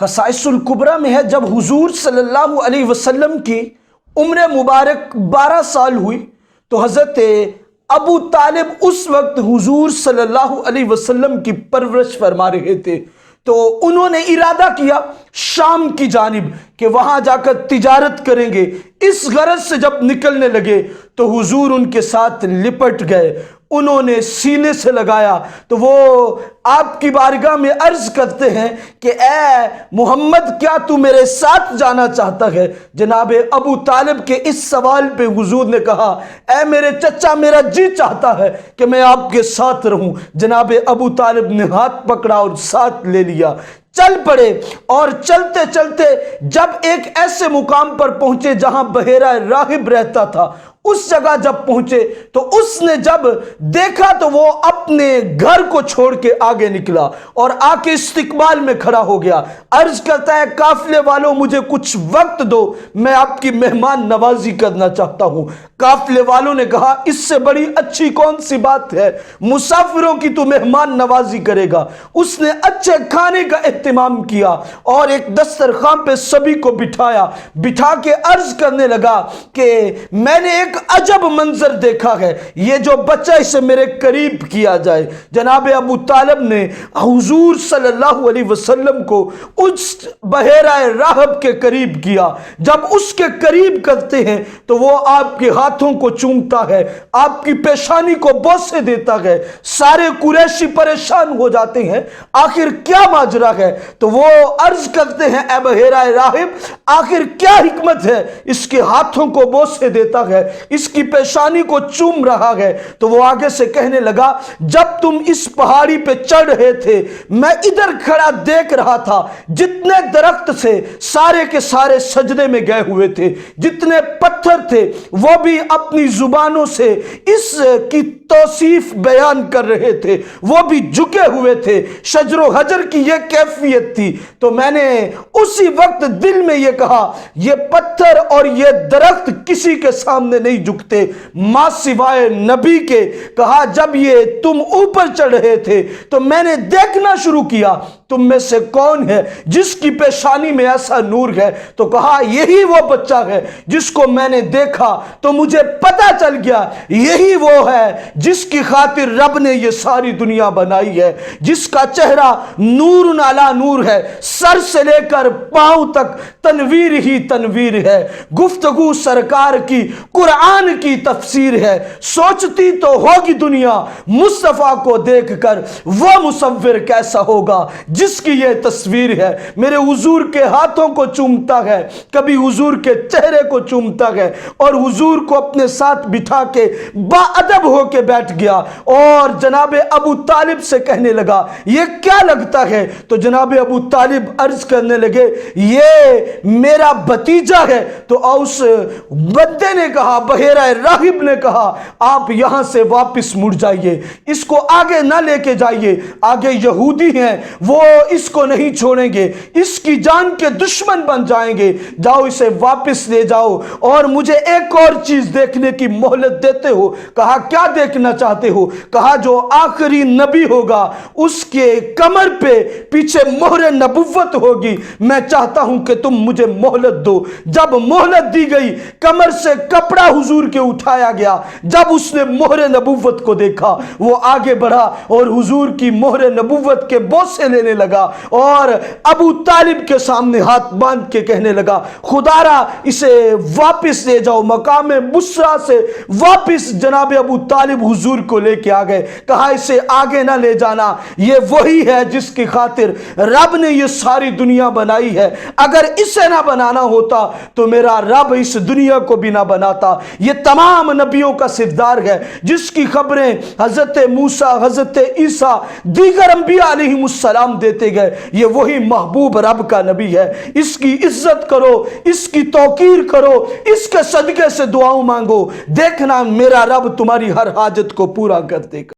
خصائص الکبریٰ میں ہے جب حضور صلی اللہ علیہ وسلم کی عمر مبارک 12 سال ہوئی تو حضرت ابو طالب اس وقت حضور صلی اللہ علیہ وسلم کی پرورش فرما رہے تھے، تو انہوں نے ارادہ کیا شام کی جانب کہ وہاں جا کر تجارت کریں گے۔ اس غرض سے جب نکلنے لگے تو حضور ان کے ساتھ لپٹ گئے، انہوں نے سینے سے لگایا تو وہ آپ کی بارگاہ میں عرض کرتے ہیں کہ اے محمد کیا تو میرے ساتھ جانا چاہتا ہے؟ جناب ابو طالب کے اس سوال پہ حضور نے کہا اے میرے چچا، میرا جی چاہتا ہے کہ میں آپ کے ساتھ رہوں۔ جناب ابو طالب نے ہاتھ پکڑا اور ساتھ لے لیا، چل پڑے، اور چلتے چلتے جب ایک ایسے مقام پر پہنچے جہاں بحیرہ راہب رہتا تھا، اس جگہ جب پہنچے تو اس نے جب دیکھا تو وہ اپنے گھر کو چھوڑ کے آگے نکلا اور آ کے استقبال میں کھڑا ہو گیا، عرض کرتا ہے قافلے والوں مجھے کچھ وقت دو، میں آپ کی مہمان نوازی کرنا چاہتا ہوں۔ قافلے والوں نے کہا اس سے بڑی اچھی کون سی بات ہے، مسافروں کی تو مہمان نوازی کرے گا۔ اس نے اچھے کھانے کا اہتمام کیا اور ایک دسترخوان پہ سبھی کو بٹھایا، بٹھا کے عرض کرنے لگا کہ میں نے ایک عجب منظر دیکھا ہے، یہ جو بچہ اسے میرے قریب کیا جائے۔ جناب ابو طالب نے حضور صلی اللہ علیہ وسلم کو اس بحیرہ راہب کے قریب کیا، جب اس کے قریب کرتے ہیں تو وہ آپ کے ہاتھوں کو چومتا ہے، آپ کی پیشانی کو بوسے دیتا ہے۔ سارے قریشی پریشان ہو جاتے ہیں، آخر کیا ماجرا ہے؟ تو وہ عرض کرتے ہیں اے بحیرہ راہب آخر کیا حکمت ہے، اس کے ہاتھوں کو بوسے دیتا ہے، اس کی پیشانی کو چوم رہا ہے؟ تو وہ آگے سے کہنے لگا جب تم اس پہاڑی پہ چڑھ رہے تھے میں ادھر کھڑا دیکھ رہا تھا، جتنے درخت سے سارے کے سارے سجدے میں گئے ہوئے تھے، جتنے پتھر تھے وہ بھی اپنی زبانوں سے اس کی توصیف بیان کر رہے تھے، وہ بھی جھکے ہوئے تھے، شجر و حجر کی یہ کیفیت تھی۔ تو میں نے اسی وقت دل میں یہ کہا یہ پتھر اور یہ درخت کسی کے سامنے نہیں جھکتے ماں سوائے نبی کے۔ کہا جب یہ تم اوپر چڑھ رہے تھے تو میں نے دیکھنا شروع کیا تم میں سے کون ہے جس کی پیشانی میں ایسا نور ہے؟ تو کہا یہی وہ بچہ ہے جس کو میں نے دیکھا تو مجھے پتا چل گیا یہی وہ ہے جس کی خاطر رب نے یہ ساری دنیا بنائی ہے، جس کا چہرہ نور علی نور ہے، سر سے لے کر پاؤں تک تنویر ہی تنویر ہے، گفتگو سرکار کی قرآن کی تفسیر ہے۔ سوچتی تو ہوگی دنیا مصطفیٰ کو دیکھ کر وہ مصور کیسا ہوگا جس کی یہ تصویر ہے۔ میرے حضور کے ہاتھوں کو چومتا ہے، کبھی حضور کے چہرے کو چومتا ہے، اور حضور کو اپنے ساتھ بٹھا کے با ادب ہو کے بیٹھ گیا اور جناب ابو طالب سے کہنے لگا یہ کیا لگتا ہے؟ تو جناب ابو طالب عرض کرنے لگے یہ میرا بھتیجا ہے۔ تو اس بندے نے کہا، بحیرہ راہب نے کہا آپ یہاں سے واپس مڑ جائیے، اس کو آگے نہ لے کے جائیے، آگے یہودی ہیں وہ اس کو نہیں چھوڑیں گے، اس کی جان کے دشمن بن جائیں گے، جاؤ اسے واپس لے جاؤ اور مجھے ایک اور چیز دیکھنے کی مہلت دیتے ہو۔ کہا کیا دیکھنا چاہتے ہو؟ کہا جو آخری نبی ہوگا اس کے کمر پہ پیچھے مہر نبوت ہوگی، میں چاہتا ہوں کہ تم مجھے مہلت دو۔ جب مہلت دی گئی کمر سے کپڑا حضور کے اٹھایا گیا، جب اس نے مہر نبوت کو دیکھا وہ آگے بڑھا اور حضور کی مہر نبوت کے بوسے لینے لگا اور ابو طالب کے سامنے ہاتھ باندھ کے کہنے لگا خدا را اسے واپس لے جاؤ۔ مقام بصرہ سے واپس جناب ابو طالب حضور کو لے کے آگئے، کہا اسے آگے نہ لے جانا، یہ وہی ہے جس کی خاطر رب نے یہ ساری دنیا بنائی ہے، اگر اسے نہ بنانا ہوتا تو میرا رب اس دنیا کو بھی نہ بناتا۔ یہ تمام نبیوں کا سردار ہے جس کی خبریں حضرت موسیٰ، حضرت عیسیٰ، دیگر انبیاء علیہ السلام دیتے گئے، یہ وہی محبوب رب کا نبی ہے۔ اس کی عزت کرو، اس کی توقیر کرو، اس کے صدقے سے دعاؤں مانگو، دیکھنا میرا رب تمہاری ہر حاجت کو پورا کر دے گا۔